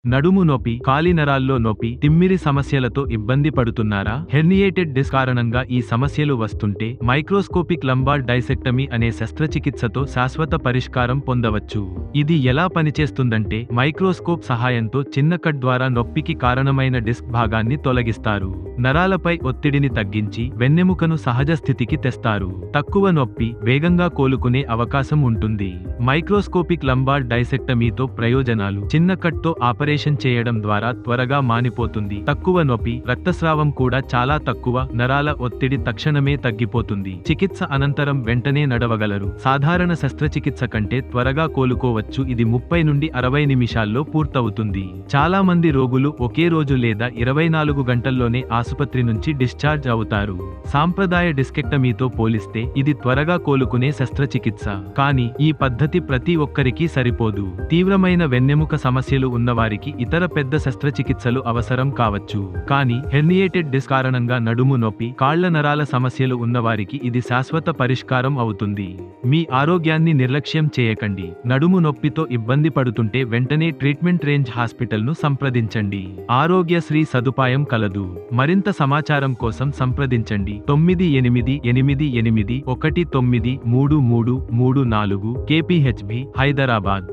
నడుము నొప్పి, కాలి నరాల్లో నొప్పి, తిమ్మిరి సమస్యలతో ఇబ్బంది పడుతున్నారా? హెర్నియేటెడ్ డిస్క్ కారణంగా ఈ సమస్యలు వస్తుంటే మైక్రోస్కోపిక్ లంబార్ డైసెక్టమీ అనే శస్త్రచికిత్సతో శాశ్వత పరిష్కారం పొందవచ్చు. ఇది ఎలా పనిచేస్తుందంటే మైక్రోస్కోప్ సహాయంతో చిన్న కట్ ద్వారా నొప్పికి కారణమైన డిస్క్ భాగాన్ని తొలగిస్తారు. నరాలపై ఒత్తిడిని తగ్గించి వెన్నెముకను సహజ స్థితికి తెస్తారు. తక్కువ నొప్పి, వేగంగా కోలుకునే అవకాశం ఉంటుంది. మైక్రోస్కోపిక్ లంబార్ డైసెక్టమీతో ప్రయోజనాలు: చిన్న కట్తో ఆపరేషన్ చేయడం ద్వారా త్వరగా మానిపోతుంది. తక్కువ నొప్పి, రక్తస్రావం కూడా చాలా తక్కువ, నరాల ఒత్తిడి తక్షణమే తగ్గిపోతుంది. చికిత్స అనంతరం వెంటనే నడవగలరు. సాధారణ శస్త్రచికిత్స కంటే త్వరగా కోలుకోవచ్చు. ఇది 30 నుండి 60 నిమిషాల్లో పూర్తవుతుంది. చాలా మంది రోగులు ఒకే రోజు లేదా 24 గంటల్లోనే ఆసుపత్రి నుంచి డిశ్చార్జ్ అవుతారు. సాంప్రదాయ డిస్కెక్టమీతో పోలిస్తే ఇది త్వరగా కోలుకునే శస్త్రచికిత్స. కానీ ఈ పద్ధతి ప్రతి ఒక్కరికీ సరిపోదు. తీవ్రమైన వెన్నెముక సమస్యలు ఉన్నవారికి ఇతర పెద్ద శస్త్రచికిత్సలు అవసరం కావచ్చు. కానీ హెర్నియేటెడ్ డిస్క్ కారణంగా నడుము నొప్పి, కాళ్ల నరాల సమస్యలు ఉన్నవారికి ఇది శాశ్వత పరిష్కారం అవుతుంది. మీ ఆరోగ్యాన్ని నిర్లక్ష్యం చేయకండి. నడుము నొప్పితో ఇబ్బంది పడుతుంటే వెంటనే ట్రీట్మెంట్ రేంజ్ హాస్పిటల్ను సంప్రదించండి. ఆరోగ్యశ్రీ సదుపాయం కలదు. మరింత సమాచారం కోసం సంప్రదించండి 9888193334 KPHB, హైదరాబాద్.